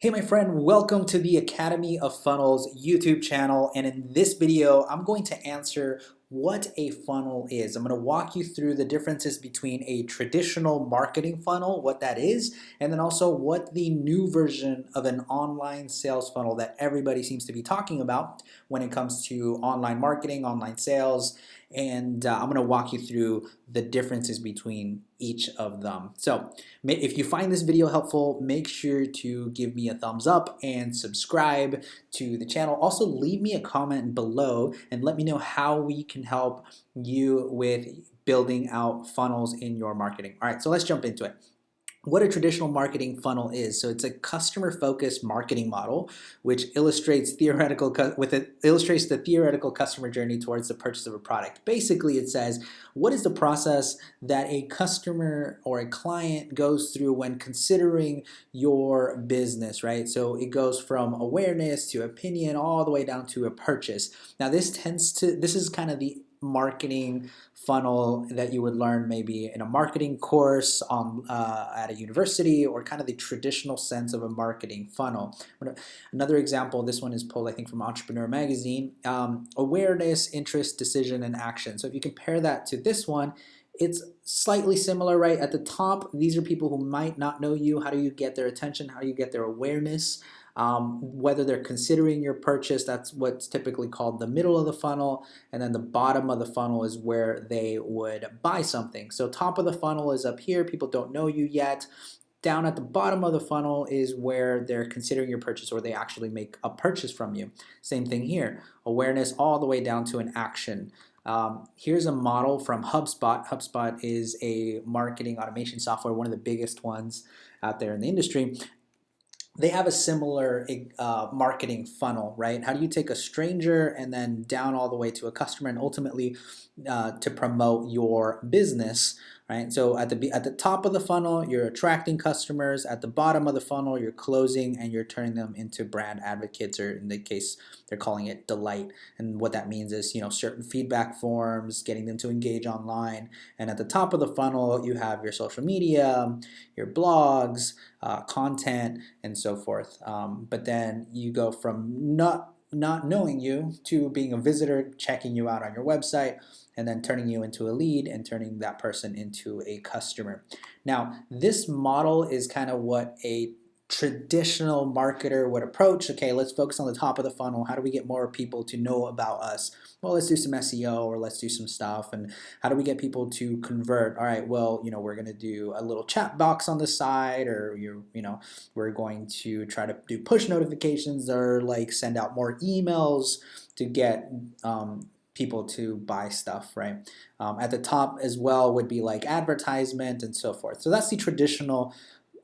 Hey my friend, welcome to the Academy of Funnels YouTube channel, and in this video I'm going to answer what a funnel is. I'm going to walk you through the differences between a traditional marketing funnel, what that is, and then also what the new version of an online sales funnel that everybody seems to be talking about when it comes to online marketing, online sales, and I'm going to walk you through the differences between each of them. So if you find this video helpful, make sure to give me a thumbs up and subscribe to the channel. Also, leave me a comment below and let me know how we can help you with building out funnels in your marketing. All right, so let's jump into it. What a traditional marketing funnel is. So it's a customer-focused marketing model which illustrates illustrates the theoretical customer journey towards the purchase of a product. Basically, it says what is the process that a customer or a client goes through when considering your business, right? So it goes from awareness to opinion all the way down to a purchase. Now this is kind of the marketing funnel that you would learn maybe in a marketing course at a university, or kind of the traditional sense of a marketing funnel. Another example, this one is pulled I think from Entrepreneur Magazine, awareness, interest, decision, and action. So if you compare that to this one, it's slightly similar, right? At the top, these are people who might not know you. How do you get their attention? How do you get their awareness? Whether they're considering your purchase, that's what's typically called the middle of the funnel, and then the bottom of the funnel is where they would buy something. So top of the funnel is up here, people don't know you yet. Down at the bottom of the funnel is where they're considering your purchase or they actually make a purchase from you. Same thing here, awareness all the way down to an action. Here's a model from HubSpot. HubSpot is a marketing automation software, one of the biggest ones out there in the industry. They have a similar marketing funnel, right? How do you take a stranger and then down all the way to a customer and ultimately to promote your business, right? So at the top of the funnel, you're attracting customers. At the bottom of the funnel, you're closing and you're turning them into brand advocates, or in the case, they're calling it delight. And what that means is, certain feedback forms, getting them to engage online. And at the top of the funnel, you have your social media, your blogs, content, and so forth. But then you go from not knowing you to being a visitor, checking you out on your website, and then turning you into a lead and turning that person into a customer. Now, this model is kind of what a traditional marketer would approach. Okay, let's focus on the top of the funnel. How do we get more people to know about us? Well, let's do some SEO, or let's do some stuff. And how do we get people to convert? All right, well, we're going to do a little chat box on the side, or we're going to try to do push notifications, or like send out more emails to get people to buy stuff, right? At the top as well would be like advertisement and so forth. So that's the traditional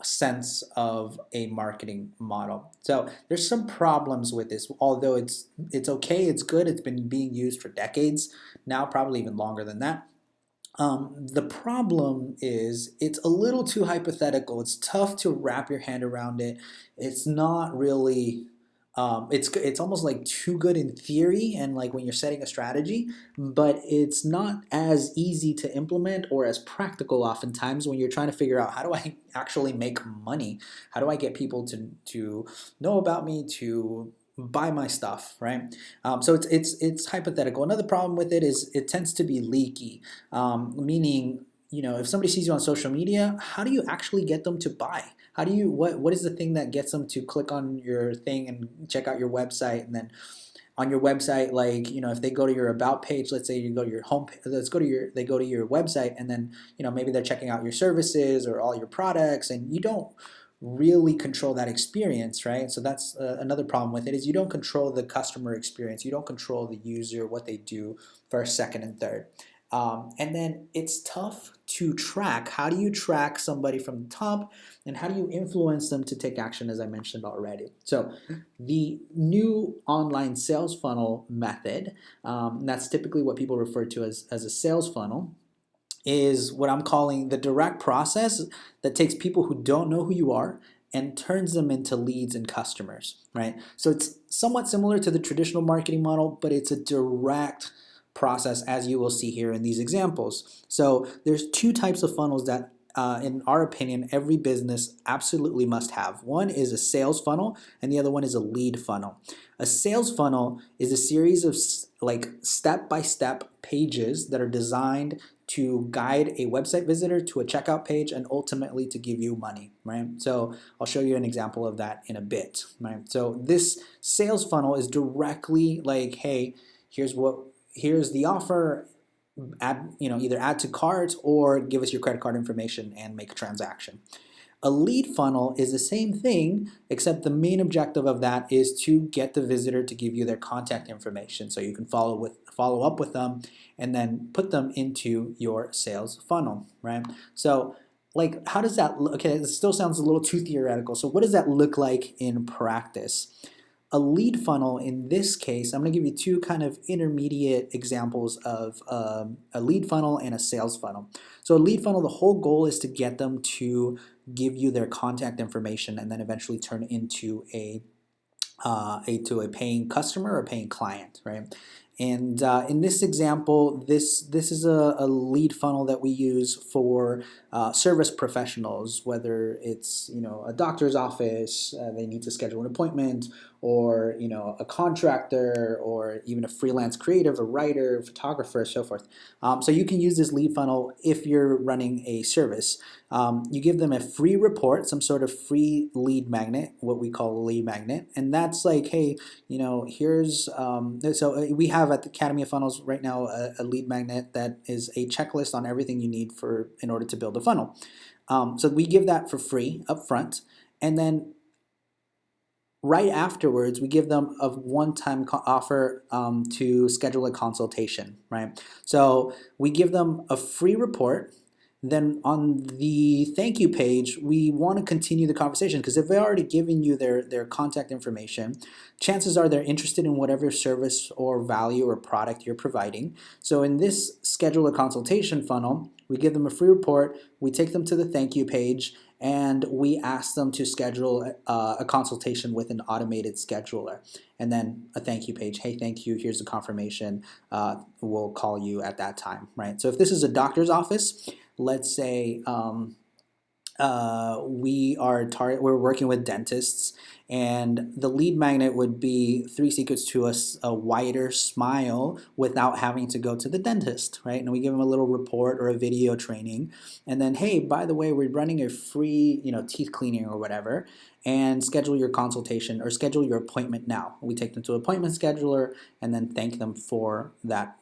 sense of a marketing model. So there's some problems with this, although it's okay, it's good, it's been being used for decades now, probably even longer than that. The problem is it's a little too hypothetical. It's tough to wrap your hand around it. It's not really it's almost like too good in theory and like when you're setting a strategy, but it's not as easy to implement or as practical oftentimes when you're trying to figure out, how do I actually make money? How do I get people to know about me, to buy my stuff, right? So it's hypothetical. Another problem with it is it tends to be leaky, meaning if somebody sees you on social media, how do you actually get them to buy? How do you what is the thing that gets them to click on your thing and check out your website? And then on your website, like if they go to your about page, let's say you go to your home, they go to your website, and then maybe they're checking out your services or all your products, and you don't really control that experience, right? So that's another problem with it, is you don't control the customer experience. You don't control the user, what they do first, second, and third. And then it's tough to track. How do you track somebody from the top, and how do you influence them to take action, as I mentioned already? So the new online sales funnel method, that's typically what people refer to as a sales funnel, is what I'm calling the direct process that takes people who don't know who you are and turns them into leads and customers, right? So it's somewhat similar to the traditional marketing model, but it's a direct process, as you will see here in these examples. So there's two types of funnels that in our opinion, every business absolutely must have. One is a sales funnel, and the other one is a lead funnel. A sales funnel is a series of like step-by-step pages that are designed to guide a website visitor to a checkout page and ultimately to give you money, right? So I'll show you an example of that in a bit, right? So this sales funnel is directly like, hey, here's the offer, add, either add to cart or give us your credit card information and make a transaction. A lead funnel is the same thing, except the main objective of that is to get the visitor to give you their contact information so you can follow up with them and then put them into your sales funnel, right? So like, how does that look? Okay, it still sounds a little too theoretical. So what does that look like in practice? A lead funnel in this case, I'm going to give you two kind of intermediate examples of a lead funnel and a sales funnel. So a lead funnel, the whole goal is to get them to give you their contact information and then eventually turn into a paying customer or paying client, right? And in this example, this is a lead funnel that we use for service professionals, whether it's a doctor's office, they need to schedule an appointment, or a contractor, or even a freelance creative, a writer, photographer, so forth. So you can use this lead funnel if you're running a service. You give them a free report, some sort of free lead magnet, what we call a lead magnet, and that's like, hey, here's so we have at the Academy of Funnels right now a lead magnet that is a checklist on everything you need in order to build a funnel. So we give that for free up front, and then right afterwards, we give them a one-time offer to schedule a consultation, right? So we give them a free report. Then on the thank you page, we want to continue the conversation, because if they're already giving you their contact information, chances are they're interested in whatever service or value or product you're providing. So in this schedule a consultation funnel, we give them a free report, we take them to the thank you page, and we ask them to schedule a consultation with an automated scheduler. And then a thank you page, hey, thank you, here's the confirmation, we'll call you at that time, right? So if this is a doctor's office, let's say we're working with dentists, and the lead magnet would be 3 secrets to a wider smile without having to go to the dentist, right? And we give them a little report or a video training, and then, hey, by the way, we're running a free teeth cleaning or whatever, and schedule your consultation or schedule your appointment now. We take them to an appointment scheduler and then thank them for that.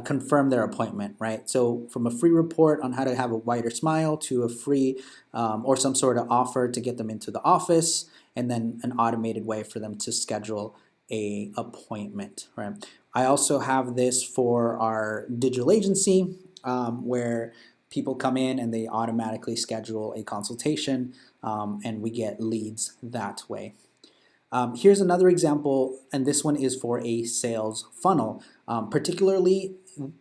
Confirm their appointment, right? So from a free report on how to have a wider smile to a free or some sort of offer to get them into the office, and then an automated way for them to schedule a appointment, right? I also have this for our digital agency where people come in and they automatically schedule a consultation, and we get leads that way. Here's another example, and this one is for a sales funnel, particularly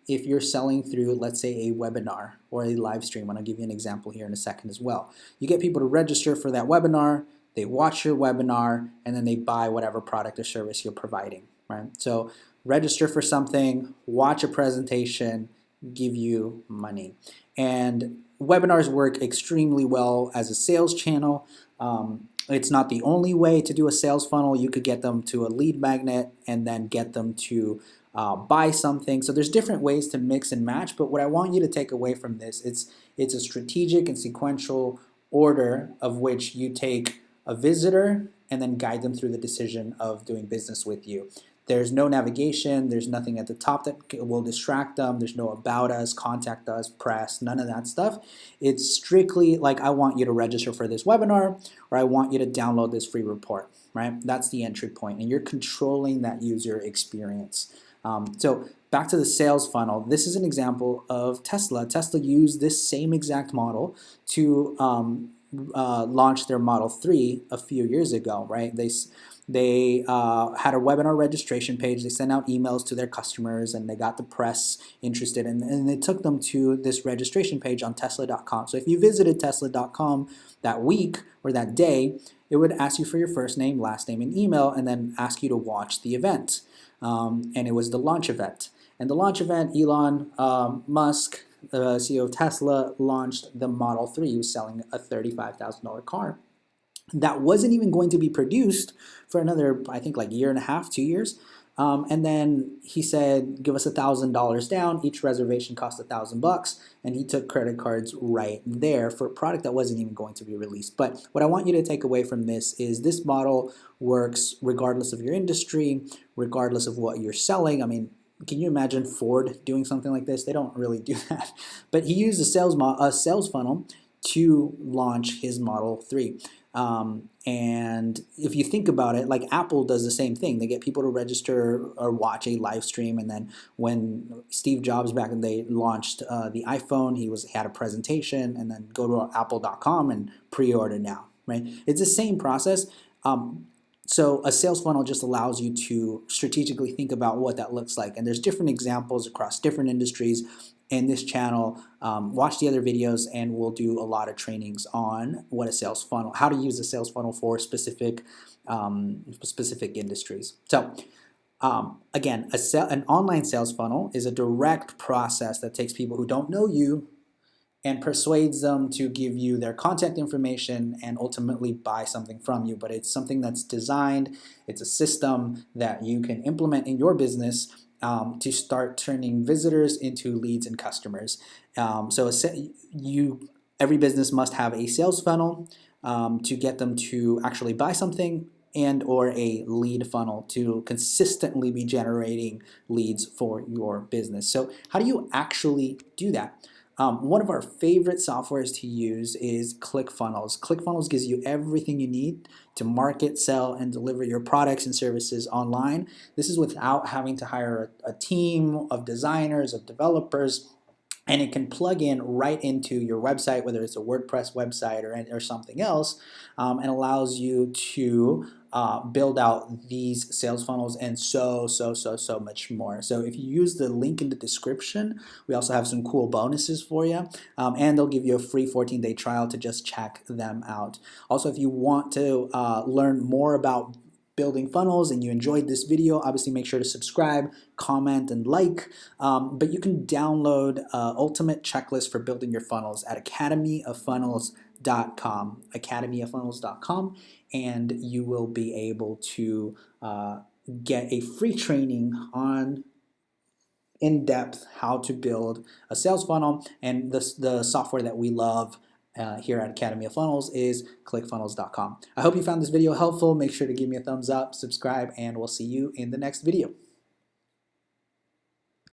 if you're selling through, let's say, a webinar or a live stream. And I'll give you an example here in a second as well. You get people to register for that webinar, they watch your webinar, and then they buy whatever product or service you're providing, right? So register for something, watch a presentation, give you money. And webinars work extremely well as a sales channel. It's not the only way to do a sales funnel. You could get them to a lead magnet and then get them to buy something. So there's different ways to mix and match, but what I want you to take away from this, it's a strategic and sequential order of which you take a visitor and then guide them through the decision of doing business with you. There's no navigation, there's nothing at the top that will distract them, there's no about us, contact us, press, none of that stuff. It's strictly like, I want you to register for this webinar, or I want you to download this free report, right? That's the entry point, and you're controlling that user experience. So back to the sales funnel, this is an example of Tesla. Tesla used this same exact model to launch their Model 3 a few years ago, right? They had a webinar registration page. They sent out emails to their customers, and they got the press interested, and it took them to this registration page on Tesla.com. So if you visited Tesla.com that week or that day, it would ask you for your first name, last name, and email, and then ask you to watch the event. And it was the launch event. And the launch event, Elon Musk the CEO of Tesla, launched the Model 3. He was selling a $35,000 car that wasn't even going to be produced for another, I think, like year and a half, 2 years. And then he said, "Give us $1,000 down. Each reservation cost $1,000." And he took credit cards right there for a product that wasn't even going to be released. But what I want you to take away from this model works regardless of your industry, regardless of what you're selling. I mean, can you imagine Ford doing something like this? They don't really do that. But he used a sales funnel to launch his Model 3. And if you think about it, like Apple does the same thing. They get people to register or watch a live stream, and then when Steve Jobs back in the day launched the iPhone, he had a presentation, and then go to apple.com and pre-order now, right? It's the same process. So a sales funnel just allows you to strategically think about what that looks like. And there's different examples across different industries in this channel. Watch the other videos, and we'll do a lot of trainings on what a sales funnel, how to use a sales funnel for specific industries. So again, an online sales funnel is a direct process that takes people who don't know you and persuades them to give you their contact information and ultimately buy something from you. But it's something that's designed, it's a system that you can implement in your business to start turning visitors into leads and customers. Every business must have a sales funnel to get them to actually buy something, and or a lead funnel to consistently be generating leads for your business. So how do you actually do that? One of our favorite softwares to use is ClickFunnels. ClickFunnels gives you everything you need to market, sell, and deliver your products and services online. This is without having to hire a team of designers, of developers, and it can plug in right into your website, whether it's a WordPress website or something else, and allows you to build out these sales funnels and so much more. So if you use the link in the description, we also have some cool bonuses for you, and they'll give you a free 14-day trial to just check them out. Also, if you want to learn more about building funnels and you enjoyed this video, obviously make sure to subscribe, comment, and like. But you can download Ultimate Checklist for building your funnels at academyoffunnels.com, and you will be able to get a free training on in-depth how to build a sales funnel. And the software that we love here at Academy of Funnels is clickfunnels.com. I hope you found this video helpful. Make sure to give me a thumbs up, subscribe, and we'll see you in the next video.